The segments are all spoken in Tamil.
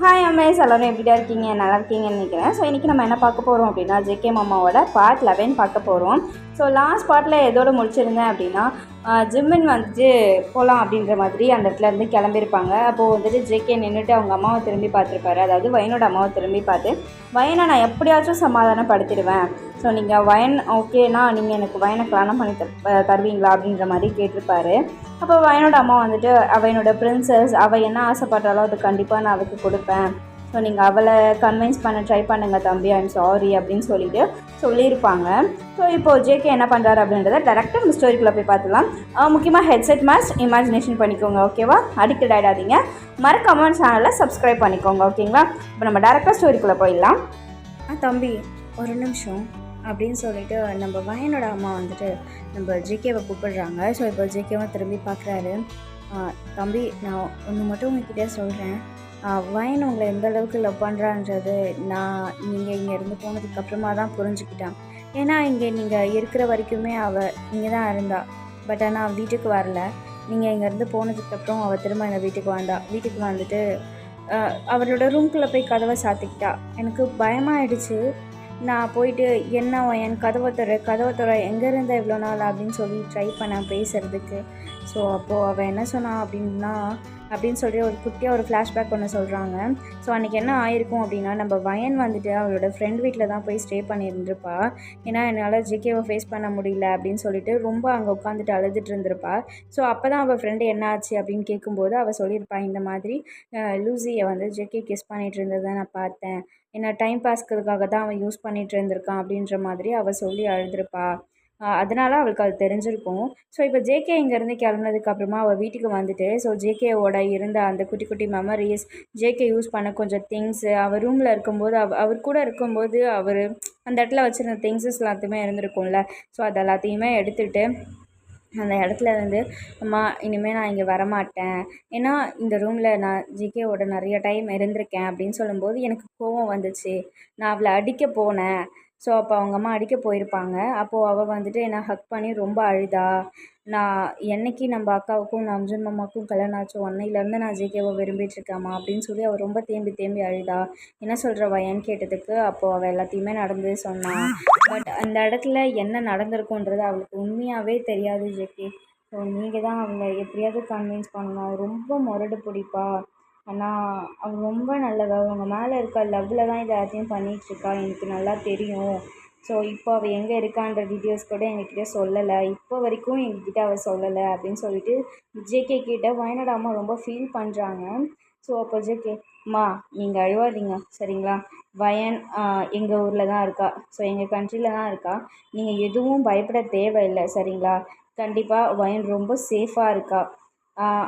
ஹாய் அம்மேஸ் எல்லோரும் எப்படியா இருக்கீங்க? நல்லா இருக்கீங்கன்னு நினைக்கிறேன். ஸோ இன்றைக்கி நம்ம என்ன பார்க்க போகிறோம் அப்படின்னா, ஜேகே மாமாவோட பார்ட் 11 பார்க்க போகிறோம். ஸோ லாஸ்ட் பார்ட்டில் எதோடு முடிச்சிருந்தேன் அப்படின்னா, ஜிம்மின் வந்துட்டு போகலாம் அப்படின்ற மாதிரி அந்த இடத்துல இருந்து கிளம்பியிருப்பாங்க. அப்போது வந்துட்டு ஜேகே நின்றுட்டு அவங்க அம்மாவை திரும்பி பார்த்துருப்பாரு. அதாவது வயனோட அம்மாவை திரும்பி பார்த்து, வயனை நான் எப்படியாச்சும் சமாதானப்படுத்திடுவேன். ஸோ நீங்கள் வயன் ஓகேனா நீங்கள் எனக்கு வயனை கல்யாணம் பண்ணி தருவீங்களா அப்படின்ற மாதிரி கேட்டிருப்பாரு. அப்போ வயனோட அம்மா வந்துட்டு அவனோட பிரின்சஸ், அவள் என்ன ஆசைப்பட்டாலோ அது கண்டிப்பாக நான் அவளுக்கு கொடுப்பேன். ஸோ நீங்கள் அவளை கன்வின்ஸ் பண்ண ட்ரை பண்ணுங்கள் தம்பி, ஐம் சாரி அப்படின்னு சொல்லியிருப்பாங்க. ஸோ இப்போது ஜேகே என்ன பண்ணுறாரு அப்படின்றத டேரெக்டாக நம்ம ஸ்டோரிக்குள்ளே போய் பார்த்துலாம். முக்கியமாக ஹெட்செட் மாஸ்க் இமேஜினேஷன் பண்ணிக்கோங்க, ஓகேவா? அடிக்டட் ஆகிடாதீங்க. மறக்காம சேனலில் சப்ஸ்கிரைப் பண்ணிக்கோங்க, ஓகேங்களா? இப்போ நம்ம டேரெக்டாக ஸ்டோரிக்குள்ளே போயிடலாம். தம்பி ஒரு நிமிஷம் அப்படின்னு சொல்லிட்டு நம்ம வயனோட அம்மா வந்துட்டு நம்ம ஜேகேவை கூப்பிடுறாங்க. ஸோ இப்போ ஜேகேவை திரும்பி பார்க்குறாரு. தம்பி நான் ஒன்று மட்டும் உங்ககிட்ட சொல்கிறேன். வயன் உங்களை எந்த அளவுக்கு லவ் பண்ணுறான்றது நீங்கள் இங்கே இருந்து போனதுக்கப்புறமா தான் புரிஞ்சுக்கிட்டான். ஏன்னா இங்கே நீங்கள் இருக்கிற வரைக்குமே அவள் இங்கே தான் இருந்தா. பட் ஆனால் வீட்டுக்கு வரல. நீங்கள் இங்கேருந்து போனதுக்கப்புறம் அவள் திரும்ப எங்கள் வீட்டுக்கு வந்துட்டு அவரோட ரூம்குள்ளே போய் கதவை சாத்திக்கிட்டா. எனக்கு பயமாகிடுச்சு. நான் போயிட்டு என்ன என் கதவை தர எங்கே இருந்தால் இவ்வளோ நாள் அப்படின்னு சொல்லி ட்ரை பண்ணேன் பேசுகிறதுக்கு. ஸோ அப்போது அவள் என்ன சொன்னான் அப்படின்னு சொல்லி ஒரு குட்டியாக ஒரு ஃப்ளாஷ்பேக் ஒன்று சொல்கிறாங்க. ஸோ அன்றைக்கி என்ன ஆயிருக்கும் அப்படின்னா, நம்ம வயன் வந்துட்டு அவளோட ஃப்ரெண்ட் வீட்டில் தான் போய் ஸ்டே பண்ணியிருந்திருப்பா. ஏன்னா என்னால் ஜேகேவை ஃபேஸ் பண்ண முடியல அப்படின்னு சொல்லிட்டு ரொம்ப அங்கே உட்காந்துட்டு அழுதுட்டு இருந்திருப்பா. ஸோ அப்போ தான் அவள் ஃப்ரெண்டு என்ன ஆச்சு அப்படின்னு கேட்கும்போது அவள் சொல்லியிருப்பா, இந்த மாதிரி லூசியை வந்து ஜேகே கிஸ் பண்ணிகிட்டு இருந்ததை நான் பார்த்தேன். ஏன்னா டைம் பாஸ்க்கிறதுக்காக தான் அவன் யூஸ் பண்ணிகிட்டு இருந்திருக்கான் அப்படின்ற மாதிரி அவள் சொல்லி அழுதுருப்பா. அதனால் அவளுக்கு அது தெரிஞ்சிருக்கும். ஸோ இப்போ ஜேகே இங்கேருந்து கிளம்புனதுக்கப்புறமா அவள் வீட்டுக்கு வந்துட்டு, ஸோ ஜேகேவோட இருந்த அந்த குட்டி குட்டி மெமரிஸ், ஜேகே யூஸ் பண்ண கொஞ்சம் திங்ஸு, அவர் ரூமில் இருக்கும்போது அவர் கூட இருக்கும்போது அவர் அந்த இடத்துல வச்சுருந்த திங்ஸஸ் எல்லாத்தையுமே இருந்திருக்கும்ல. ஸோ அது எல்லாத்தையுமே எடுத்துகிட்டு அந்த இடத்துல இருந்து, அம்மா இனிமேல் நான் இங்கே வரமாட்டேன். ஏன்னா இந்த ரூமில் நான் ஜேகேவோட நிறைய டைம் இருந்திருக்கேன் அப்படின்னு சொல்லும்போது எனக்கு கோவம் வந்துச்சு. நான் அவளை அடிக்க போனேன். ஸோ அப்போ அவங்க அம்மா அடிக்க போயிருப்பாங்க. அப்போது அவள் வந்துட்டு என்னை ஹக் பண்ணி ரொம்ப அழுதா. நான் என்னைக்கு நம்ம அக்காவுக்கும் நம்ஜன் மாமாவுக்கும் கல்யாணம் ஆச்சோ அன்னையிலேருந்து நான் ஜேகேவை விரும்பிகிட்ருக்கேம்மா அப்படின்னு சொல்லி அவள் ரொம்ப தேம்பி அழுதா. என்ன சொல்கிற வயன்னு கேட்டதுக்கு அப்போது அவள் எல்லாத்தையுமே நடந்து சொன்னான். பட் அந்த இடத்துல என்ன நடந்திருக்குன்றது அவளுக்கு உண்மையாகவே தெரியாது ஜேகே. ஸோ நீங்கள் தான் அவளை எப்படியாவது கன்வின்ஸ் பண்ணணும். ரொம்ப முரடு பிடிப்பா. ஆனால் அவள் ரொம்ப நல்லவ. அவங்க மேலே இருக்க லவ்வில் தான் இதை எல்லாத்தையும் பண்ணிகிட்ருக்கா. எனக்கு நல்லா தெரியும். ஸோ இப்போ அவள் எங்கே இருக்கான்ற டீட்டெயில்ஸ் கூட எங்ககிட்ட சொல்லலை. இப்போ வரைக்கும் எங்ககிட்ட அவள் சொல்லலை அப்படின்னு சொல்லிட்டு ஜேகே கிட்ட வயனோட அம்மா ரொம்ப ஃபீல் பண்ணுறாங்க. ஸோ அப்போ ஜேகே, அம்மா நீங்கள் அழுவாதீங்க சரிங்களா? வயன் எங்கள் ஊரில் தான் இருக்கா. ஸோ எங்கள் கண்ட்ரியில் தான் இருக்கா. நீங்கள் எதுவும் பயப்பட தேவையில்லை சரிங்களா? கண்டிப்பாக வயன் ரொம்ப சேஃபாக இருக்கா.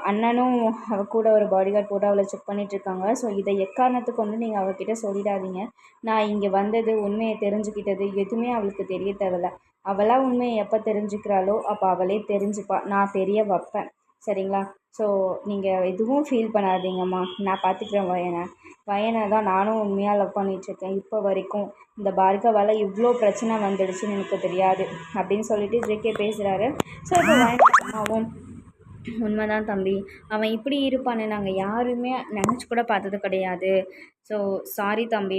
அண்ணனும் அவள் கூட ஒரு பாடிகார்ட் போட்டு அவளை செக் பண்ணிகிட்ருக்காங்க. ஸோ இதை எக்காரணத்துக்கு கொண்டு நீங்கள் அவகிட்ட சொல்லிடாதீங்க. நான் இங்கே வந்தது, உண்மையை தெரிஞ்சுக்கிட்டது எதுவுமே அவளுக்கு தெரிய தேவையில்ல. அவளாக உண்மையை எப்போ தெரிஞ்சுக்கிறாளோ அப்போ அவளே தெரிஞ்சுப்பா. நான் தெரிய வைப்பேன் சரிங்களா? ஸோ நீங்கள் எதுவும் ஃபீல் பண்ணாதீங்கம்மா. நான் பார்த்துக்கிறேன் வயனை தான் நானும் உண்மையாக லவ் பண்ணிகிட்ருக்கேன். இப்போ வரைக்கும் இந்த பார்கவால் இவ்வளோ பிரச்சனை வந்துடுச்சுன்னு எனக்கு தெரியாது அப்படின்னு சொல்லிட்டு ஜேகே பேசுகிறாரு. ஸோ இப்போ வயனோட அம்மாவும், உண்மைதான் தம்பி, அவன் இப்படி இருப்பான்னு நாங்கள் யாருமே நினச்சி கூட பார்த்தது கிடையாது. ஸோ சாரி தம்பி,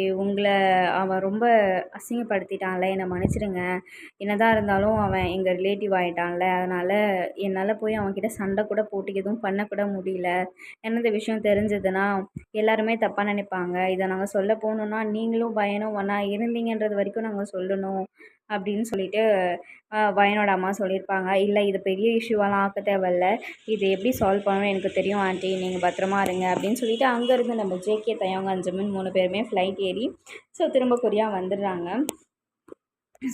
அவன் ரொம்ப அசிங்கப்படுத்திட்டான்ல, என்னை மன்னிச்சிடுங்க. என்னதான் இருந்தாலும் அவன் எங்கள் ரிலேட்டிவ் ஆகிட்டான்ல, அதனால் என்னால் போய் அவன்கிட்ட சண்டை கூட போட்டு எதுவும் பண்ணக்கூட முடியல. ஏன்னா இந்த விஷயம் தெரிஞ்சதுன்னா எல்லாருமே தப்பாக நினைப்பாங்க. இதை நாங்கள் சொல்ல போகணுன்னா நீங்களும் வயனும் ஒன்றா இருந்தீங்கன்றது வரைக்கும் நாங்கள் சொல்லணும் அப்படின்னு சொல்லிட்டு வயனோட அம்மா சொல்லியிருப்பாங்க. இல்லை இது பெரிய இஷ்யூவெல்லாம் ஆக்க தேவையில்ல, இது எப்படி சால்வ் பண்ணணும்னு எனக்கு தெரியும் ஆண்டி, நீங்கள் பத்திரமா இருங்க அப்படின்னு சொல்லிட்டு அங்கேருந்து நம்ம ஜேகே, தயவங்க, அஞ்சமன் 3 பேருமே ஃப்ளைட் ஏறி ஸோ திரும்ப கொரியா வந்துடுறாங்க.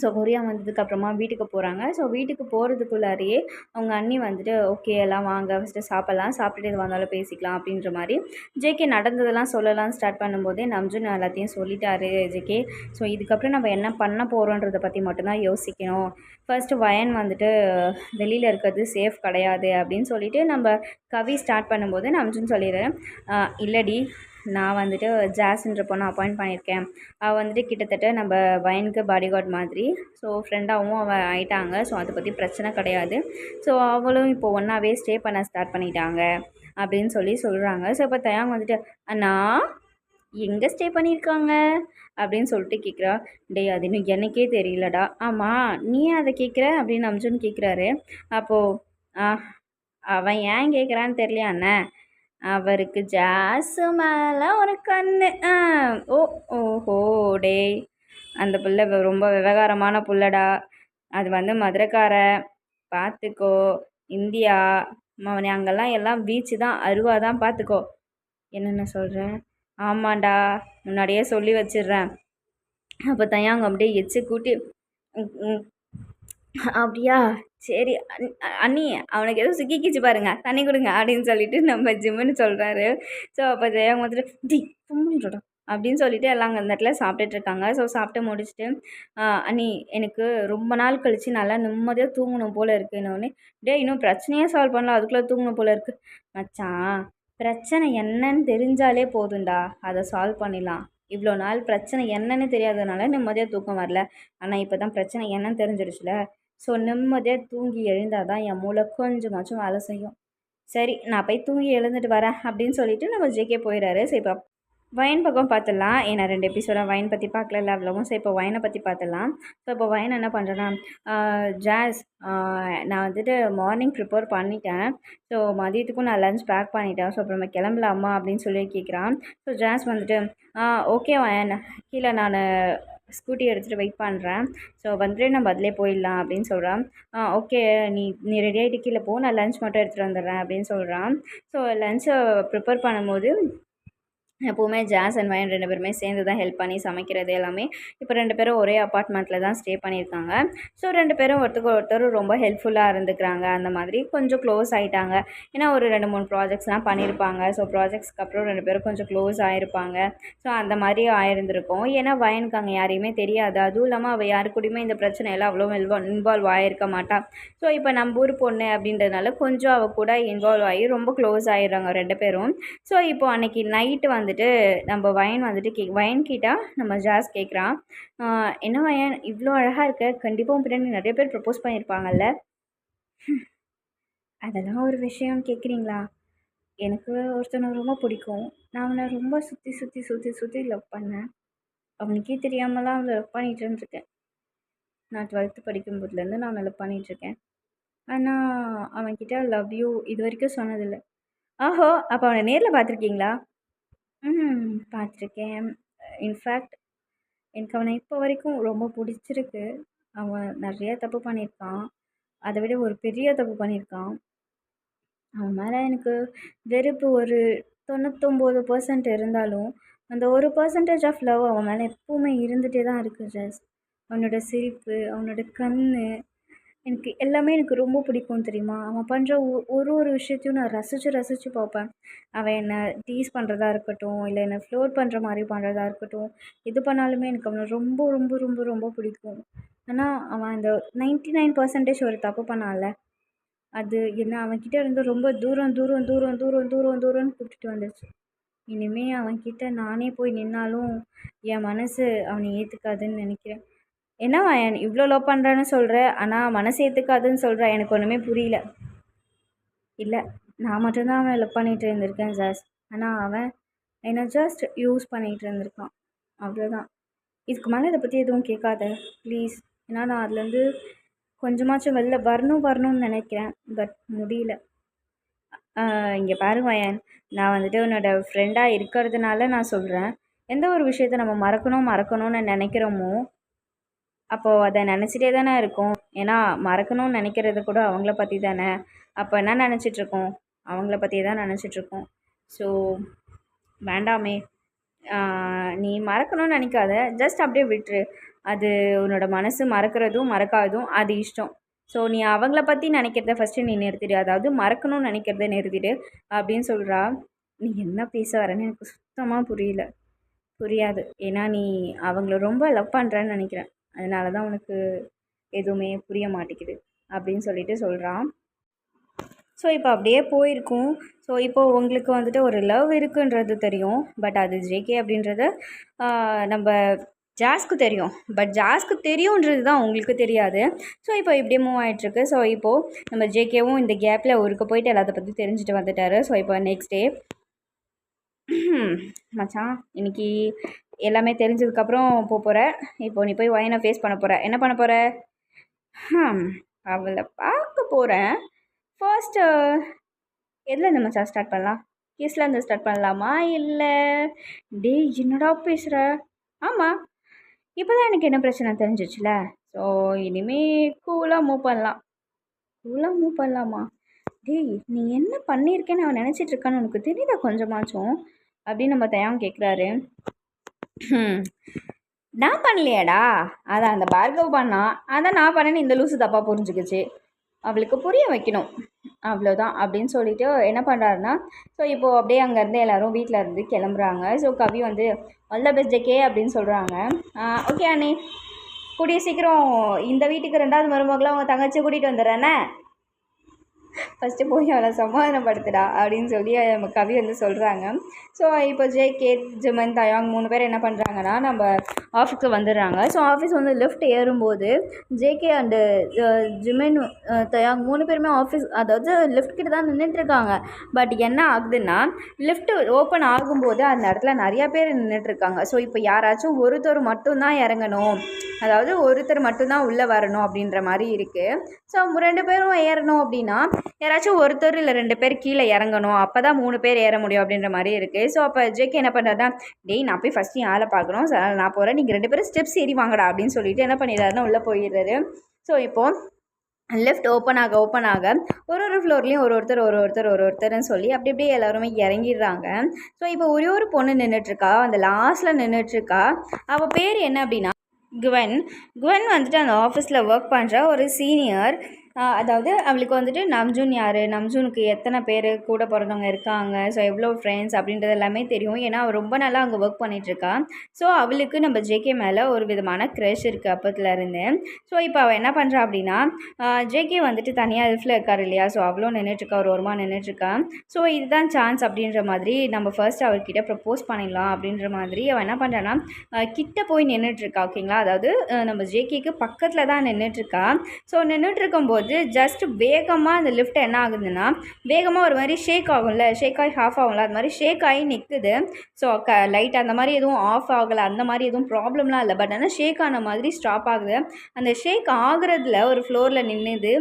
ஸோ கொரியா வந்ததுக்கப்புறமா வீட்டுக்கு போகிறாங்க. ஸோ வீட்டுக்கு போகிறதுக்குள்ளாரையே அவங்க அண்ணி வந்துட்டு, ஓகே எல்லாம் வாங்க ஃபஸ்ட்டு சாப்பிட்லாம், சாப்பிட்டுட்டு எது வந்தாலும் பேசிக்கலாம் அப்படின்ற மாதிரி ஜேகே நடந்ததெல்லாம் சொல்லலாம் ஸ்டார்ட் பண்ணும்போதே நம்ஜுன் எல்லாத்தையும் சொல்லிட்டாரு ஜேகே. ஸோ இதுக்கப்புறம் நம்ம என்ன பண்ண போகிறோன்றதை பற்றி மட்டும்தான் யோசிக்கணும். ஃபர்ஸ்ட்டு வயன் வந்துட்டு வெளியில் இருக்கிறது சேஃப் கிடையாது அப்படின்னு சொல்லிட்டு நம்ம கவி ஸ்டார்ட் பண்ணும்போது நம்ஜுன் சொல்லிடுறேன், இல்லடி நான் வந்துட்டு ஜாஸ்ன்ற பொண்ணை அப்பாயிண்ட் பண்ணியிருக்கேன். அவள் வந்துட்டு கிட்டத்தட்ட நம்ம வயனுக்கு பாடிகார்ட் மாதிரி. ஸோ ஃப்ரெண்டாகவும் அவள் ஆயிட்டாங்க. ஸோ அதை பற்றி பிரச்சனை கிடையாது. ஸோ அவளும் இப்போ ஒன்றாவே ஸ்டே பண்ண ஸ்டார்ட் பண்ணிட்டாங்க அப்படின்னு சொல்கிறாங்க. ஸோ இப்போ தயாங் வந்துட்டு, அண்ணா எங்கே ஸ்டே பண்ணியிருக்காங்க அப்படின்னு சொல்லிட்டு கேட்குறா. டேய் அது இன்னும் எனக்கே தெரியலடா. ஆமாம் நீ அதை கேட்குற அப்படின்னு அம்ஜுன் கேட்குறாரு. அப்போது அவன் ஏன் கேட்குறான்னு தெரியலையா அண்ணே, அவருக்கு ஜாஸு மேலே ஒரு கண்ணு. ஓ ஓஹோ டேய் அந்த புள்ள ரொம்ப விவகாரமான புள்ளடா. அது வந்து மதுரைக்கார பார்த்துக்கோ. இந்தியா அவனை அங்கெல்லாம் எல்லாம் பீச்சு தான் அருவா தான் பார்த்துக்கோ. என்னென்ன சொல்கிறேன்? ஆமாண்டா முன்னாடியே சொல்லி வச்சிடுறேன். அப்போ தான் அவங்க அப்படியே எச்சு கூட்டி அப்படியா சரி அண்ணி அவனுக்கு எதுவும் சிக்கிக்கிச்சு பாருங்க தண்ணி கொடுங்க அப்படின்னு சொல்லிட்டு நம்ம ஜிம்முன்னு சொல்கிறாரு. ஸோ அப்போ ஜெயங்க வந்துட்டு டி கும்பிடுடா அப்படின்னு சொல்லிட்டு எல்லாம் அங்கே அந்த இடத்துல சாப்பிட்டுட்டு இருக்காங்க. ஸோ சாப்பிட்டு முடிச்சுட்டு அண்ணி எனக்கு ரொம்ப நாள் கழித்து நல்லா நிம்மதியாக தூங்கணும் போல் இருக்குன்னு. டே இன்னும் பிரச்சனையே சால்வ் பண்ணலாம் அதுக்குள்ளே தூங்கணும் போல் இருக்குது. மச்சான் பிரச்சனை என்னன்னு தெரிஞ்சாலே போதும்டா, அதை சால்வ் பண்ணிடலாம். இவ்வளோ நாள் பிரச்சனை என்னன்னு தெரியாததுனால நிம்மதியாக தூக்கம் வரல. ஆனால் இப்போ தான் பிரச்சனை என்னன்னு தெரிஞ்சிடுச்சுல. ஸோ நிம்மதியாக தூங்கி எழுந்தால் தான் என் மூளை கொஞ்சமாச்சும் வேலை செய்யும். சரி நான் போய் தூங்கி எழுந்துட்டு வரேன் அப்படின்னு சொல்லிட்டு நம்ம ஜேகே போயிடாரு. சரி இப்போ வைன் பக்கம் பார்த்துடலாம். ஏன்னா 2 எபிசோடாக வைன் பற்றி பார்க்கல அவ்வளவும். ஸோ இப்போ வைனை பற்றி பார்த்துடலாம். ஸோ இப்போ வைன் என்ன பண்ணுறேன்னா, ஜாஸ் நான் வந்துட்டு மார்னிங் ப்ரிப்பேர் பண்ணிட்டேன். ஸோ மதியத்துக்கும் நான் லஞ்ச் பேக் பண்ணிட்டேன். ஸோ அப்புறம் நம்ம கிளம்பலாமா அப்படின்னு சொல்லி கேட்குறான். ஸோ ஜாஸ் வந்துட்டு ஓகே வைன் கீழே நான் ஸ்கூட்டி எடுத்துகிட்டு வெயிட் பண்ணுறேன். ஸோ வந்துட்டு நம்ம அதிலே போயிடலாம் அப்படின்னு சொல்கிறான். ஓகே நீ ரெடி ஆகிட்டு கீழே போ, நான் லஞ்ச் மட்டும் எடுத்துகிட்டு வந்துடுறேன் அப்படின்னு சொல்கிறான். ஸோ லஞ்சை ப்ரிப்பேர் பண்ணும்போது எப்போவுமே ஜாஸ் அண்ட் வைன் 2 பேருமே சேர்ந்து தான் ஹெல்ப் பண்ணி சமைக்கிறது எல்லாமே. இப்போ 2 பேரும் ஒரே அப்பார்ட்மெண்ட்டில் தான் ஸ்டே பண்ணியிருக்காங்க. ஸோ 2 பேரும் ஒருத்தருக்கு ஒருத்தர் ரொம்ப ஹெல்ப்ஃபுல்லாக இருந்துக்கிறாங்க. அந்த மாதிரி கொஞ்சம் க்ளோஸ் ஆகிட்டாங்க. ஏன்னா ஒரு 2-3 ப்ராஜெக்ட்ஸ்லாம் பண்ணியிருப்பாங்க. ஸோ ப்ராஜெக்ட்ஸ்க்கு அப்புறம் 2 பேரும் கொஞ்சம் க்ளோஸ் ஆகிருப்பாங்க. ஸோ அந்த மாதிரி ஆயிருந்திருக்கும். ஏன்னா வயனுக்கு அங்கே யாரையுமே தெரியாது. அதுவும் இல்லாமல் அவள் யாரு கூடயுமே இந்த பிரச்சனையெல்லாம் அவ்வளோ இன்வால்வ் ஆகிருக்க மாட்டாள். ஸோ இப்போ நம்ம ஊர் பொண்ணு அப்படின்றதுனால கொஞ்சம் அவள் கூட இன்வால்வ் ஆகி ரொம்ப க்ளோஸ் ஆகிடுறாங்க 2 பேரும். ஸோ இப்போ அன்றைக்கி நைட்டு வந்துட்டு நம்ம வயன் வந்துட்டு வயன் கேட்டால் நம்ம ஜாஸ் கேட்குறான். என்ன வயன் இவ்வளோ அழகாக இருக்க, கண்டிப்பாக உன் பின்னாடி நிறைய பேர் ப்ரப்போஸ் பண்ணியிருப்பாங்கல்ல. அதெல்லாம் ஒரு விஷயம் கேட்குறீங்களா? எனக்கு ஒருத்தனை ரொம்ப பிடிக்கும். நான் அவனை ரொம்ப சுற்றி சுற்றி சுற்றி சுற்றி லவ் பண்ணேன். அவனுக்கே தெரியாமலாம் அவனை லவ் பண்ணிகிட்டு இருந்திருக்கேன். நான் 12th படிக்கும்போதுலேருந்து நான் அவனை லவ் பண்ணிகிட்ருக்கேன். ஆனால் அவன்கிட்ட லவ் யூ இது வரைக்கும் சொன்னதில்லை. ஆஹோ அப்போ அவனை நேரில் பார்த்துருக்கீங்களா? பார்த்துருக்கேன். இன்ஃபேக்ட் எனக்கு அவனை இப்போ வரைக்கும் ரொம்ப பிடிச்சிருக்கு. அவன் நிறைய தப்பு பண்ணியிருக்கான். அதை விட ஒரு பெரிய தப்பு பண்ணியிருக்கான். அவன் மேலே எனக்கு வெறுப்பு ஒரு 99% இருந்தாலும் அந்த 1% ஆஃப் லவ் அவன் மேலே எப்போவுமே இருந்துகிட்டே தான் இருக்குது ஜஸ். அவனோட சிரிப்பு, அவனோட கண், எனக்கு எல்லாமே எனக்கு ரொம்ப பிடிக்கும் தெரியுமா? அவன் பண்ணுற ஒரு விஷயத்தையும் நான் ரசித்து பார்ப்பேன். அவன் என்னை டீஸ் பண்ணுறதா இருக்கட்டும், இல்லை என்னை ஃப்ளோட் பண்ணுற மாதிரி பண்ணுறதா இருக்கட்டும், எது பண்ணாலுமே எனக்கு அவனை ரொம்ப ரொம்ப ரொம்ப ரொம்ப பிடிக்கும். ஆனால் அவன் அந்த 99% ஒரு தப்பு பண்ணான்ல, அது என்ன அவன்கிட்ட இருந்து ரொம்ப தூரம் தூரம் தூரம் தூரம் தூரம் தூரம்னு கூப்பிட்டுட்டு வந்துடுச்சு. இனிமேல் அவன்கிட்ட நானே போய் நின்னாலும் என் மனசு அவனை ஏற்றுக்காதுன்னு நினைக்கிறேன். என்னவா இவ்வளோ லவ் பண்ணுறான்னு சொல்கிற, ஆனால் மனசு ஏற்றுக்காதுன்னு சொல்கிற, எனக்கு ஒன்றுமே புரியல. இல்லை நான் மட்டும்தான் அவன் லவ் பண்ணிகிட்டு இருந்திருக்கேன் ஜாஸ். ஆனால் அவன் என்னை ஜஸ்ட் யூஸ் பண்ணிகிட்டு இருந்திருக்கான், அவ்வளோதான். இதுக்கு மேலே இதை பற்றி எதுவும் கேட்காத ப்ளீஸ். ஏன்னா நான் அதுலேருந்து கொஞ்சமாச்சும் வெளில வரணும்னு நினைக்கிறேன், பட் முடியல. இங்கே பாருங்க வயன், நான் வந்துட்டு உன்னோட ஃப்ரெண்டாக இருக்கிறதுனால நான் சொல்கிறேன். எந்த ஒரு விஷயத்தை நம்ம மறக்கணும்னு நினைக்கிறோமோ அப்போது அதை நினச்சிட்டே தானே இருக்கும். ஏன்னா மறக்கணும்னு நினைக்கிறது கூட அவங்கள பற்றி தானே. அப்போ என்ன நினச்சிட்ருக்கோம்? அவங்கள பற்றியே தான் நினச்சிட்ருக்கோம். ஸோ வேண்டாமே, நீ மறக்கணும்னு நினைக்காத, ஜஸ்ட் அப்படியே விட்டுரு. அது உன்னோட மனசு மறக்கிறதும் மறக்காததும் அது இஷ்டம். ஸோ நீ அவங்கள பற்றி நினைக்கிறத ஃபஸ்ட்டு நீ நிறுத்திடு, அதாவது மறக்கணும்னு நினைக்கிறத நிறுத்திடு அப்படின்னு சொல்கிறா. நீ என்ன பேச வரேன்னு எனக்கு சுத்தமாக புரியாது. ஏன்னா நீ அவங்கள ரொம்ப லவ் பண்ணுறேன்னு நினைக்கிறேன். அதனால தான் உனக்கு எதுவுமே புரிய மாட்டேங்குது அப்படின்னு சொல்லிட்டு சொல்கிறான். ஸோ இப்போ அப்படியே போயிருக்கும். ஸோ இப்போது உங்களுக்கு வந்துட்டு ஒரு லவ் இருக்குன்றது தெரியும், பட் அது ஜேகே அப்படின்றது நம்ம ஜாஸ்க்கு தெரியும். பட் ஜாஸ்க்கு தெரியுன்றது தான் உங்களுக்கு தெரியாது. ஸோ இப்போ இப்படியே மூவ் ஆகிட்டுருக்கு. ஸோ இப்போது நம்ம ஜேகேவும் இந்த கேப்பில் ஊருக்கு போயிட்டு எல்லாத்த பற்றி தெரிஞ்சுட்டு வந்துட்டார். ஸோ இப்போ நெக்ஸ்ட் டே மச்சான் இன்னைக்கு எல்லாமே தெரிஞ்சதுக்கப்புறம் போகிற. இப்போ நீ போய் ஒயனை ஃபேஸ் பண்ண போகிற. என்ன பண்ண போகிற? அவளை பார்க்க போகிறேன். ஃபர்ஸ்ட்டு எதில் இந்த மச்சான் ஸ்டார்ட் பண்ணலாம்? கிஸ்ல இருந்து ஸ்டார்ட் பண்ணலாமா இல்லை? டேய் என்னடா பேசுகிற? ஆமாம், இப்போ தான் எனக்கு என்ன பிரச்சனை தெரிஞ்சிச்சுல. ஸோ இனிமே கூலாக மூவ் பண்ணலாம். கூலாக மூவ் பண்ணலாமா? டேய் நீ என்ன பண்ணியிருக்கேன்னு அவன் நினச்சிட்டு இருக்கான்னு உனக்கு தெரியுதா கொஞ்சமாச்சும்? அப்படின்னு நம்ம தயாம் கேட்குறாரு. நான் பண்ணலையாடா, அதான் அந்த பார்கவ் பண்ணான், அதான் நான் பண்ணேன்னு இந்த லூசு தப்பாக புரிஞ்சுக்கிச்சு. அவளுக்கு புரிய வைக்கணும், அவ்வளோதான் அப்படின்னு சொல்லிட்டு என்ன பண்ணுறாருன்னா, ஸோ இப்போது அப்படியே அங்கேருந்து எல்லோரும் வீட்டில் இருந்து கிளம்புறாங்க. ஸோ கவி வந்து ஆல் த பெஸ்ட் ஜேகே அப்படின்னு சொல்கிறாங்க. ஓகே அண்ணே, கூடிய சீக்கிரம் இந்த வீட்டுக்கு 2வது மருமகளாக அவங்க தங்கச்சி கூட்டிகிட்டு வந்துடுறேன்னே, ஃபஸ்ட்டு போய் அவளை சமாதானப்படுத்துடா அப்படின்னு சொல்லி நம்ம கவி வந்து சொல்கிறாங்க. ஸோ இப்போ ஜேகே, ஜிமன், தயாங் 3 பேர் என்ன பண்ணுறாங்கன்னா நம்ம ஆஃபீஸுக்கு வந்துடுறாங்க. ஸோ ஆஃபீஸ் வந்து லிஃப்ட் ஏறும்போது ஜேகே அண்டு ஜிமன், தயாங் 3 பேருமே ஆஃபீஸ் அதாவது லிஃப்ட் கிட்ட தான் நின்றுட்டுருக்காங்க. பட் என்ன ஆகுதுன்னா லிஃப்ட்டு ஓப்பன் ஆகும்போது அந்த இடத்துல நிறையா பேர் நின்றுட்டுருக்காங்க. ஸோ இப்போ யாராச்சும் ஒருத்தர் மட்டும்தான் இறங்கணும், அதாவது ஒருத்தர் மட்டும்தான் உள்ளே வரணும் அப்படின்ற மாதிரி இருக்குது. ஸோ 2 பேரும் ஏறணும் அப்படின்னா யாராச்சும் ஒருத்தர் இல்லை 2 பேர் கீழே இறங்கணும், அப்போ தான் 3 பேர் ஏற முடியும் அப்படின்ற மாதிரி இருக்குது. ஸோ அப்போ ஜேகே என்ன பண்ணுறாருன்னா, டேய் நான் போய் ஃபஸ்ட்டு ஆளை பார்க்கணும், ஸோ நான் போகிறேன், நீங்கள் 2 பேரும் ஸ்டெப்ஸ் ஏறி வாங்கடா அப்படின்னு சொல்லிட்டு என்ன பண்ணிடுறாருன்னா உள்ளே போயிடுறாரு. ஸோ இப்போது லெஃப்ட் ஓப்பன் ஆக ஒரு ஃப்ளோர்லேயும் ஒருத்தர்னு சொல்லி அப்படி அப்படியே எல்லாருமே இறங்கிடுறாங்க. ஸோ இப்போ ஒரு பொண்ணு நின்றுட்டுருக்கா, அந்த லாஸ்ட்டில் நின்றுட்டுருக்கா. அவள் பேர் என்ன அப்படின்னா குவன். வந்துட்டு அந்த ஆஃபீஸில் ஒர்க் பண்ணுற ஒரு சீனியர். அதாவது அவளுக்கு வந்துட்டு நம்ஜூன் யார், நம்ஜூனுக்கு எத்தனை பேர் கூட பிறந்தவங்க இருக்காங்க, ஸோ எவ்வளோ ஃப்ரெண்ட்ஸ் அப்படின்றது எல்லாமே தெரியும். ஏன்னா அவள் ரொம்ப நாளாக அங்கே ஒர்க் பண்ணிகிட்ருக்கா. ஸோ அவளுக்கு நம்ம ஜேகே மேலே ஒரு விதமான க்ரஷ் இருக்குது அப்பத்துலேருந்து. ஸோ இப்போ அவள் என்ன பண்ணுறா அப்படின்னா, ஜேகே வந்துட்டு தனியாக லிஃப்ட்டில் இருக்கார் இல்லையா, ஸோ அவ்வளோ நின்றுட்டுருக்கா, ஒரு ஓரமாக நின்றுட்டுருக்கா. ஸோ இதுதான் சான்ஸ் அப்படின்ற மாதிரி நம்ம ஃபர்ஸ்ட் அவர்கிட்ட ப்ரப்போஸ் பண்ணிடலாம் அப்படின்ற மாதிரி அவள் என்ன பண்ணுறான்னா கிட்ட போய் நின்றுட்டுருக்கா. ஓகேங்களா, அதாவது நம்ம ஜேகேக்கு பக்கத்தில் தான் நின்றுட்டுருக்கா. ஸோ நின்றுட்டுருக்கும்போது ஜஸ்ட் வேகமாக அந்த லிஃப்ட் என்ன ஆகுதுன்னா வேகமாக ஒரு மாதிரி ஷேக் ஆகும்ல, ஷேக் ஆகி ஆஃப் ஆகும்ல, அது மாதிரி ஷேக் ஆகி நிற்குது. ஸோ லைட் அந்த மாதிரி எதுவும் ஆஃப் ஆகலை, அந்த மாதிரி எதுவும் ப்ராப்ளம்லாம் இல்லை. பட் ஆனால் ஷேக் ஆன மாதிரி ஸ்டாப் ஆகுது. அந்த ஷேக் ஆகுறதுல ஒரு ஃப்ளோரில் நின்றுது.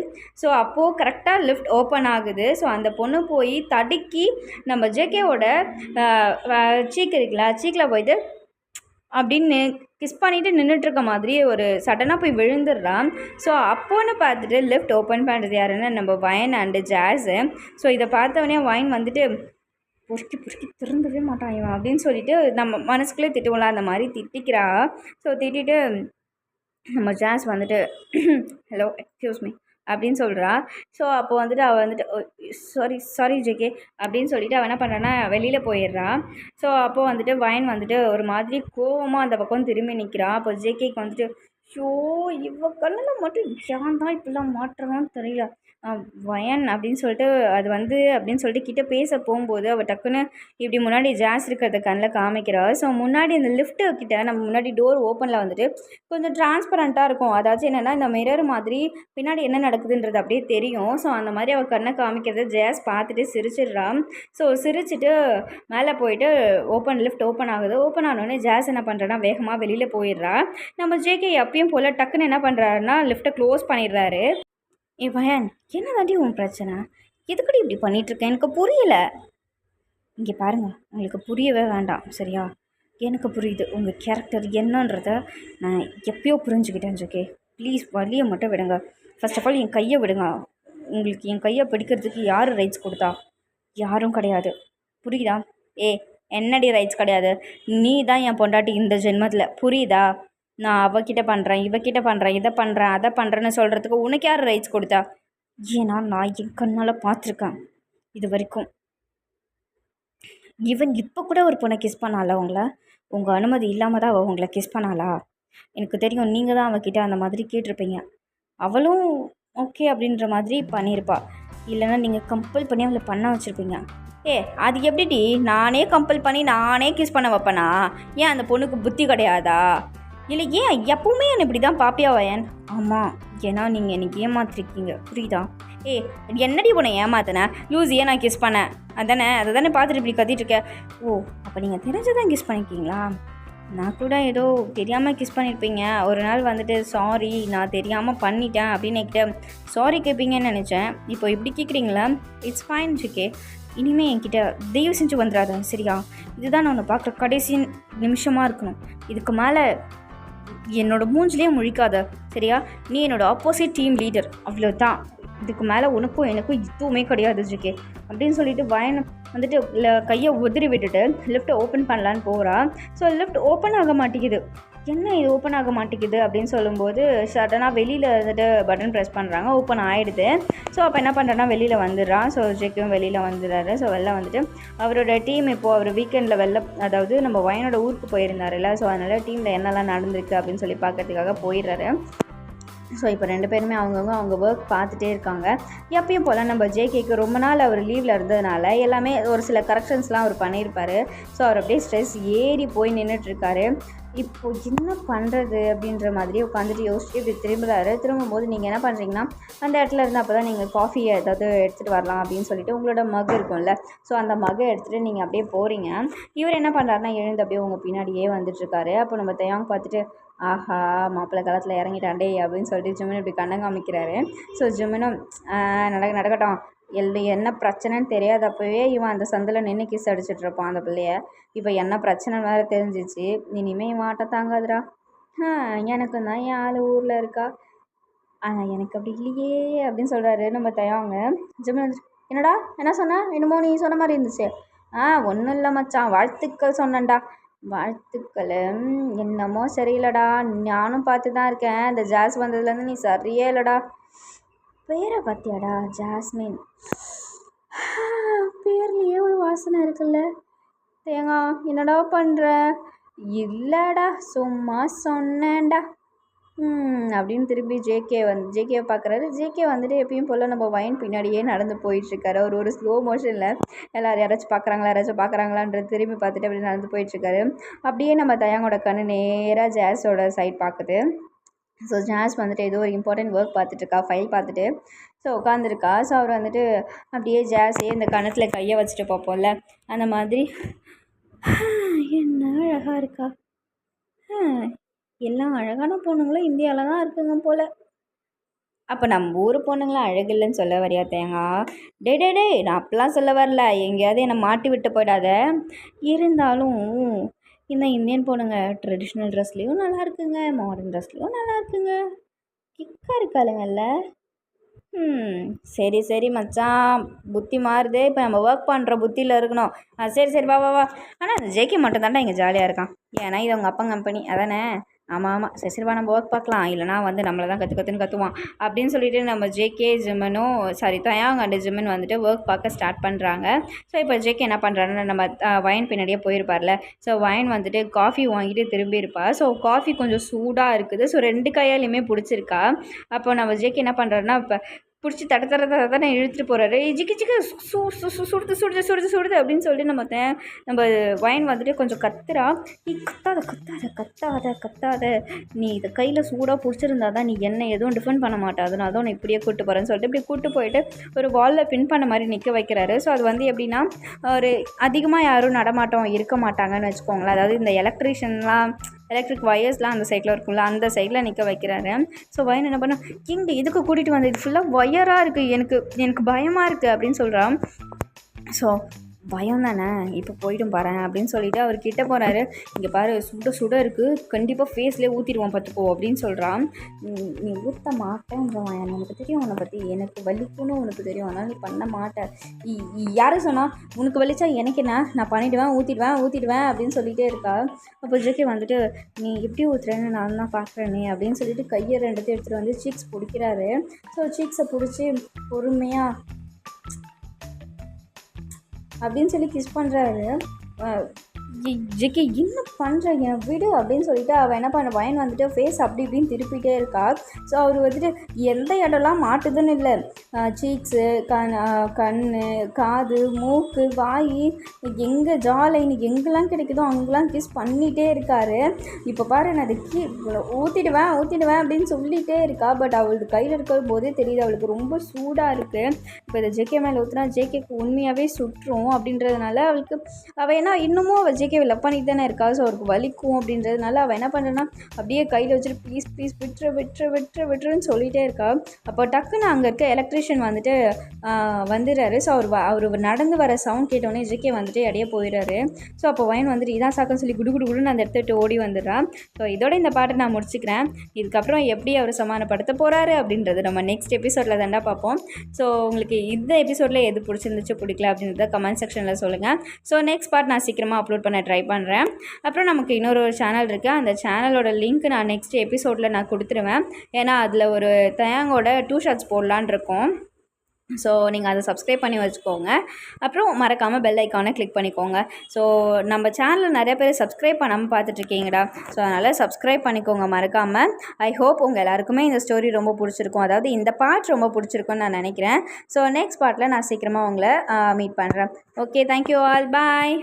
ஸோ அப்போது கரெக்டாக லிஃப்ட் ஓப்பன் ஆகுது. ஸோ அந்த பொண்ணு போய் தடுக்கி நம்ம ஜேகேவோட சீக் இருக்குல்ல, சீக்கில் போயிட்டு அப்படின்னு கிஸ் பண்ணிவிட்டு நின்றுட்டுருக்க மாதிரி ஒரு சடனாக போய் விழுந்துடுறான். ஸோ அப்போன்னு பார்த்துட்டு லிஃப்ட் ஓப்பன் பண்ணுறது யாருன்னா நம்ம வயன் அண்டு ஜாஸு. ஸோ இதை பார்த்தவொடனே வயன் வந்துட்டு பொறுக்கி திரும்பவே மாட்டான் இவன் அப்படின்னு சொல்லிட்டு நம்ம மனசுக்குள்ளே திட்டுவோம்ல, அந்த மாதிரி திட்டிக்கிறா. ஸோ திட்டிட்டு நம்ம ஜாஸ் வந்துட்டு ஹலோ எக்ஸ்கியூஸ் மீ அப்படின்னு சொல்கிறா. ஸோ அப்போ வந்துட்டு அவள் வந்துட்டு சாரி ஜேகே அப்படின்னு சொல்லிட்டு அவள் என்ன பண்ணுறான்னா வெளியில் போயிடுறா. ஸோ அப்போது வந்துட்டு வயன் வந்துட்டு ஒரு மாதிரி கோவமாக அந்த பக்கம் திரும்பி நிற்கிறான். அப்போ ஜேகேக்கு வந்துட்டு ஷோ இவ கண்ணில் மட்டும் ஏன் தான் இப்படிலாம் மாட்டுறான்னு தெரியல வயன் அப்படின்னு சொல்லிட்டு அது வந்து அப்படின்னு சொல்லிட்டு கிட்ட பேச போகும்போது அவள் டக்குன்னு இப்படி முன்னாடி ஜாஸ் இருக்கிறத கண்ணில் காமிக்கிறா. ஸோ முன்னாடி இந்த லிஃப்ட்டு கிட்ட நம்ம முன்னாடி டோர் ஓப்பனில் வந்துட்டு கொஞ்சம் டிரான்ஸ்பரண்ட்டாக இருக்கும். அதாச்சும் என்னென்னா இந்த மிரர் மாதிரி பின்னாடி என்ன நடக்குதுன்றது அப்படியே தெரியும். ஸோ அந்த மாதிரி அவள் கண்ணை காமிக்கிறத ஜாஸ் பார்த்துட்டு சிரிச்சிடுறான். ஸோ சிரிச்சுட்டு மேலே போயிட்டு லிஃப்ட் ஓப்பன் ஆகுது. ஓப்பன் ஆனோடனே ஜாஸ் என்ன பண்ணுறான்னா வேகமாக வெளியில் போயிடுறா. நம்ம ஜேகே எப்பயும் போல் டக்குன்னு என்ன பண்ணுறாருன்னா லிஃப்ட்டை க்ளோஸ் பண்ணிடுறாரு. வயன் என்ன தாண்டி உன் பிரச்சனை, எதுக்கடி இப்படி பண்ணிகிட்ருக்கேன், எனக்கு புரியலை. இங்கே பாருங்கள், உங்களுக்கு புரியவே வேண்டாம் சரியா, எனக்கு புரியுது உங்கள் கேரக்டர் என்னன்றதை நான் எப்பயோ புரிஞ்சுக்கிட்டேன் ஜோகே. ப்ளீஸ் வழியை மட்டும் விடுங்க. ஃபர்ஸ்ட் ஆஃப் ஆல் என் கையை விடுங்க. உங்களுக்கு என் கையை பிடிக்கிறதுக்கு யார் ரைட்ஸ் கொடுத்தா? யாரும் கிடையாது, புரியுதா? என்னடி ரைட்ஸ் கிடையாது, நீ தான் என் பொண்டாட்டி இந்த ஜென்மத்தில், புரியுதா? நான் அவகிட்ட பண்ணுறேன், இவகிட்ட பண்ணுறேன், இதை பண்ணுறேன், அதை பண்ணுறேன்னு சொல்கிறதுக்கு உனக்கு யார் ரைட்ஸ் கொடுத்தா? ஏன்னா நான் என் கண்ணால் பார்த்துருக்கேன் இது வரைக்கும். ஈவன் இப்போ கூட ஒரு பொண்ணை கிஸ் பண்ணால உங்களை, உங்கள் அனுமதி இல்லாமல் தான் அவள் உங்களை கிஸ் பண்ணாளா? எனக்கு தெரியும், நீங்கள் தான் அவகிட்ட அந்த மாதிரி கேட்டிருப்பீங்க. அவளும் ஓகே அப்படின்ற மாதிரி பண்ணியிருப்பா. இல்லைன்னா நீங்கள் கம்பல் பண்ணி அவளை பண்ண வச்சுருப்பீங்க. அது எப்படிடி நானே கம்பல் பண்ணி நானே கிஸ் பண்ண வைப்பேனா? ஏன் அந்த பொண்ணுக்கு புத்தி கிடையாதா? இல்லை ஏன் எப்பவுமே என்னை இப்படி தான் பாப்பியா வயன்? ஆமாம், ஏன்னா நீங்கள் எனக்கு ஏமாத்திருக்கீங்க, புரியுதா? என்னடி உன்னை ஏமாத்தினேன்? லூஸியே நான் கிஸ் பண்ணேன் அதானே? அதை தானே பார்த்துட்டு இப்படி கத்திட்டு இருக்கேன். ஓ, அப்போ நீங்கள் தெரிஞ்சுதான் கிஸ் பண்ணியிருக்கீங்களா? நான் கூட ஏதோ தெரியாமல் கிஸ் பண்ணியிருப்பீங்க. ஒரு நாள் வந்துட்டு சாரி நான் தெரியாமல் பண்ணிட்டேன் அப்படின்னு என்கிட்ட சாரி கேட்பீங்கன்னு நினச்சேன். இப்போ இப்படி கேட்குறீங்களா? It's fine GK. இனிமேல் என்கிட்ட தயவு செஞ்சு வந்துடாத, சரியா? இதுதான் நான் உன்னை பார்க்குற கடைசி நிமிஷமாக இருக்கணும். இதுக்கு மேலே என்னோட மூஞ்சிலே முழிக்காத, சரியா? நீ என்னோட ஆப்போசிட் டீம் லீடர், அவ்வளோதான். இதுக்கு மேலே உனக்கும் எனக்கும் எதுவுமே கிடையாது ஜிகே அப்படின்னு சொல்லிட்டு வயன் வந்துட்டு கையை உதிரி விட்டுட்டு லிஃப்ட்டை ஓப்பன் பண்ணலான்னு போகிறா. ஸோ லிஃப்ட் ஓப்பன் ஆக மாட்டேங்குது. என்ன இது ஓப்பன் ஆக மாட்டேங்குது அப்படின்னு சொல்லும்போது சடனாக வெளியில் வந்துட்டு பட்டன் ப்ரெஸ் பண்ணுறாங்க, ஓப்பன் ஆகிடுது. ஸோ அப்போ என்ன பண்ணுறேன்னா வெளியில் வந்துடுறான். ஸோ ஜெக்கும் வெளியில் வந்துடுறாரு. ஸோ வெளில வந்துட்டு அவரோட டீம் இப்போது அவர் வீக்கெண்டில் அதாவது நம்ம வயனோட ஊருக்கு போயிருந்தாருல்ல, ஸோ அதனால் டீமில் என்னெல்லாம் நடந்திருக்கு அப்படின்னு சொல்லி பார்க்கறதுக்காக போயிடுறாரு. ஸோ இப்போ 2 பேருமே அவங்கவுங்க அவங்க ஒர்க் பார்த்துட்டே இருக்காங்க. எப்பயும் போல் நம்ம ஜேகேக்கு ரொம்ப நாள் அவர் லீவில் இருந்ததுனால எல்லாமே ஒரு சில கரெக்ஷன்ஸ்லாம் அவர் பண்ணியிருப்பார். ஸோ அவர் அப்படியே ஸ்ட்ரெஸ் ஏறி போய் நின்றுட்டுருக்காரு. இப்போது என்ன பண்ணுறது அப்படின்ற மாதிரி உட்காந்துட்டு யோசிச்சு இப்படி திரும்பும்போது நீங்கள் என்ன பண்ணுறீங்கன்னா அந்த இடத்துல இருந்து அப்போ தான் நீங்கள் காஃபியை ஏதாவது எடுத்துகிட்டு வரலாம் அப்படின்னு சொல்லிட்டு உங்களோட மக் இருக்கும்ல, ஸோ அந்த மகை எடுத்துகிட்டு நீங்கள் அப்படியே போகிறீங்க. இவர் என்ன பண்ணுறாருன்னா எழுந்து அப்படியே உங்கள் பின்னாடியே வந்துட்டுருக்காரு. அப்போ நம்ம தயாங் பார்த்துட்டு ஆஹா மாப்பிள்ளை காலத்தில் இறங்கிட்டாண்டே அப்படின்னு சொல்லிட்டு ஜிமின் இப்படி கண்ணை காமிக்கிறாரு. ஸோ ஜிமினும் நடக்கட்டும், என்ன பிரச்சனைன்னு தெரியாதப்பவே இவன் அந்த சந்தில் நின்று கிஸ் அடிச்சிட்ருப்பான் அந்த பிள்ளைய. இப்போ என்ன பிரச்சனை வேறு தெரிஞ்சிச்சு, இனிமேல் இவன் ஆட்டம் தாங்காதுடா. எனக்கு தான் என் ஆள் ஊரில் இருக்கா, ஆனால் எனக்கு அப்படி இல்லையே அப்படின்னு சொல்கிறாரு நம்ம தயாங்க. ஜிமின் என்னடா என்ன சொன்ன? என்னமோ நீ சொன்ன மாதிரி இருந்துச்சு. ஒன்றும் இல்லை மச்சான், வாழ்த்துக்கள் சொன்னேன்டா. வாழ்த்துக்கள் என்னமோ சரியில்லடா, நானும் பார்த்து தான் இருக்கேன். இந்த ஜாஸ் வந்ததுலேருந்து நீ சரியே இல்லைடா. பேரை பார்த்தியாடா, ஜாஸ்மின். பேர்லேயே ஒரு வாசனை இருக்குல்ல. தேங்கா என்னடா பண்ணுற? இல்லைடா சும்மா சொன்னேன்டா அப்படின்னு திருப்பி ஜேகேவை பார்க்குறாரு. ஜேகே வந்துட்டு எப்பயும் போல் நம்ம வயன் பின்னாடியே நடந்து போயிட்டுருக்காரு. அவர் ஒரு ஸ்லோ மோஷனில் யாராச்சும் பார்க்குறாங்களான்றது திரும்பி பார்த்துட்டு அப்படி நடந்து போயிட்டுருக்காரு. அப்படியே நம்ம தயாங்கோட கண்ணு நேராக ஜாஸோட சைட் பார்க்குது. ஸோ ஜாஸ் வந்துட்டு ஏதோ ஒரு இம்பார்ட்டன்ட் ஒர்க் பார்த்துட்ருக்கா, ஃபைல் பார்த்துட்டு. ஸோ உட்காந்துருக்கா. ஸோ அவர் வந்துட்டு அப்படியே ஜாஸே இந்த கணத்தில் கையை வச்சுட்டு பார்ப்போம்ல, அந்த மாதிரி என்ன அழகாக இருக்கா. எல்லாம் அழகான பொண்ணுங்களும் இந்தியாவில் தான் இருக்குங்க போல். அப்போ நம்ம ஊர் பொண்ணுங்களாம் அழகில்லைன்னு சொல்ல வரியா தேங்கா? டே நான் அப்பெல்லாம் சொல்ல வரல, எங்கேயாவது என்னை மாட்டி விட்டு போயிடாத. இருந்தாலும் இந்த இந்தியன் பொண்ணுங்க ட்ரெடிஷ்னல் ட்ரெஸ்லேயும் நல்லா இருக்குங்க, மாடர்ன் ட்ரெஸ்லேயும் நல்லா இருக்குங்க, கிக்காக இருக்காளுங்கல்ல. சரி மச்சான், புத்தி மாறுது. இப்போ நம்ம ஒர்க் பண்ணுற புத்தியில் இருக்கணும். சரி வா. ஆனால் அந்த ஜேகே மட்டும் தாண்டா இங்கே ஜாலியாக இருக்கான். ஏன்னா இது அவங்க அப்பா கம்பெனி அதானே? ஆமாம் சரிவா நம்ம ஒர்க் பார்க்கலாம், இல்லைனா வந்து நம்மளை தான் கற்றுன்னு கற்றுவான் அப்படின்னு சொல்லிட்டு நம்ம ஜேகே ஜிம்மனும் தயாங் அண்ட் ஜிம்மன் வந்துட்டு ஒர்க் பார்க்க ஸ்டார்ட் பண்ணுறாங்க. ஸோ இப்போ ஜேகே என்ன பண்ணுறாருன்னு நம்ம வயன் பின்னாடியே போயிருப்பார்ல. ஸோ வயன் வந்துட்டு காஃபி வாங்கிட்டு திரும்பி இருப்பார். ஸோ காஃபி கொஞ்சம் சூடாக இருக்குது. ஸோ 2 கையாலையுமே பிடிச்சிருக்கா. அப்போ நம்ம ஜேகே என்ன பண்ணுறாருன்னா இப்போ பிடிச்சி தானே இழுத்துட்டு போகிறாரு. ஜிக்கு சுடுது அப்படின்னு சொல்லிட்டு நம்ம வயன் வந்துட்டு கொஞ்சம் கத்துறா. நீ கத்தாத, நீ இதை கையில் சூடாக பிடிச்சிருந்தா தான் நீ என்ன எதுவும் டிஃபெண்ட் பண்ண மாட்டா, அதனால தான் நான் இப்படியே கூப்பிட்டு போகிறேன்னு சொல்லிட்டு இப்படி கூப்பிட்டு போயிட்டு ஒரு வாலில் பின் பண்ண மாதிரி நிற்க வைக்கிறாரு. ஸோ அது வந்து எப்படின்னா ஒரு அதிகமாக யாரும் நடமாட்டம் இருக்க மாட்டாங்கன்னு வச்சுக்கோங்களேன். அதாவது இந்த எலக்ட்ரிக் வயர்ஸ்லாம் அந்த சைடில் இருக்கும்ல, அந்த சைடில் நிற்க வைக்கிறாரு. ஸோ வயன் என்ன பண்ண, எங்கே இதுக்கு கூட்டிகிட்டு வந்து, இது ஃபுல்லாக ஒயராக இருக்குது, எனக்கு பயமாக இருக்குது அப்படின்னு சொல்கிறான். ஸோ பயம் தானே, இப்போ போய்ட்டும் பாரு அப்படின்னு சொல்லிவிட்டு அவர் கிட்டே போகிறாரு. இங்கே பாரு சுட இருக்குது, கண்டிப்பாக ஃபேஸ்லேயே ஊற்றிடுவான் பார்த்துக்கோ அப்படின்னு சொல்கிறான். நீ ஊற்ற மாட்டேன்றவன், எனக்கு தெரியும் உன்னை பற்றி, எனக்கு வலிக்குன்னு உனக்கு தெரியும், அதனால் நீ பண்ண மாட்டேன். யாரும் சொன்னால் உனக்கு வலிச்சா எனக்கு என்ன, நான் பண்ணிவிடுவேன் ஊற்றிடுவேன் அப்படின்னு சொல்லிகிட்டே இருக்கா. அப்போ ஜெகே வந்துட்டு நீ எப்படி ஊற்றுறேன்னு நான் தான் பார்க்குறேனே அப்படின்னு சொல்லிட்டு கையை 2 எடுத்துகிட்டு வந்து சீக்ஸ் பிடிக்கிறாரு. ஸோ சீக்ஸை பிடிச்சி பொறுமையாக அப்படின்னு சொல்லி கிஸ் பண்ணுறாரு. ஜிகே என்ன பண்ணுறீங்க விடு அப்படின்னு சொல்லிட்டு அவள் என்ன பண்ண வயன் வந்துட்டு ஃபேஸ் அப்படி இப்படின்னு திருப்பிகிட்டே இருக்கா. ஸோ அவர் வந்துட்டு எந்த இடம்லாம் மாட்டுதுன்னு இல்லை, சீக்ஸு, கண், காது, மூக்கு, வாய், எங்கே ஜாலைன்னு எங்கெல்லாம் கிடைக்குதோ அங்கெல்லாம் கிஸ் பண்ணிகிட்டே இருக்காரு. இப்போ பாரு நான் அதை ஊற்றிடுவேன் அப்படின்னு சொல்லிகிட்டே இருக்கா. பட் அவளுக்கு கையில் இருக்கிற போதே தெரியுது அவளுக்கு ரொம்ப சூடாக இருக்குது. இப்போ இதை ஜேகே மேலே ஊற்றினா ஜேகேக்கு உண்மையாகவே சுற்றும் அப்படின்றதுனால அவள் என்ன இன்னமும் அவள் ஜேகேவை லவ் பண்ணிட்டு தானே இருக்கா. ஸோ அவருக்கு வலிக்கும் அப்படின்றதுனால அவள் என்ன பண்ணுறேன்னா அப்படியே கையில் வச்சுட்டு ப்ளீஸ் விட்டுருன்னு சொல்லிகிட்டே இருக்கா. அப்போ டக்குன்னு அங்கே இருக்க எலக்ட்ரிஷியன் வந்துட்டு வந்துடுறாரு. ஸோ அவர் நடந்து வர சவுண்ட் கேட்டோடனே ஜேகே வந்துட்டு இடையே போயிடுறாரு. ஸோ அப்போ வயன் வந்துட்டு இதான் சாக்குன்னு சொல்லி குடுன்னு அந்த இடத்த விட்டு ஓடி வந்துடுறான். ஸோ இதோட இந்த பாட்டை நான் முடிச்சுக்கிறேன். இதுக்கப்புறம் எப்படி அவர் சமாதானப்படுத்த போகிறாரு அப்படின்றது நம்ம நெக்ஸ்ட் எபிசோடில் தாண்டா பார்ப்போம். ஸோ உங்களுக்கு இந்த எபிசோடில் எது பிடிச்சிருந்துச்சு பிடிக்கல அப்படின்றத கமெண்ட் செக்ஷனில் சொல்லுங்கள். ஸோ நெக்ஸ்ட் பார்ட் நான் சீக்கிரமாக அப்லோட் பண்ண ட்ரை பண்ணுறேன். அப்புறம் நமக்கு இன்னொரு சேனல் இருக்குது. அந்த சேனலோட லிங்க் நான் நெக்ஸ்ட் எபிசோடில் நான் கொடுத்துருவேன். ஏன்னா அதில் ஒரு தயாங்கோட 2 ஷார்ட்ஸ் போடலான் இருக்கோம். ஸோ நீங்கள் அதை சப்ஸ்கிரைப் பண்ணி வச்சுக்கோங்க. அப்புறம் மறக்காமல் பெல் ஐக்கானை கிளிக் பண்ணிக்கோங்க. ஸோ நம்ம சேனலில் நிறைய பேர் சப்ஸ்கிரைப் பண்ணாமல் பார்த்துட்ருக்கீங்கடா. ஸோ அதனால் சப்ஸ்கிரைப் பண்ணிக்கோங்க மறக்காமல். ஐ ஹோப் உங்கள் எல்லாருக்குமே இந்த ஸ்டோரி ரொம்ப பிடிச்சிருக்கும். அதாவது இந்த பார்ட் ரொம்ப பிடிச்சிருக்குன்னு நான் நினைக்கிறேன். ஸோ நெக்ஸ்ட் பார்ட்டில் நான் சீக்கிரமாக உங்களை மீட் பண்ணுறேன். ஓகே, தேங்க்யூ ஆல், பாய்.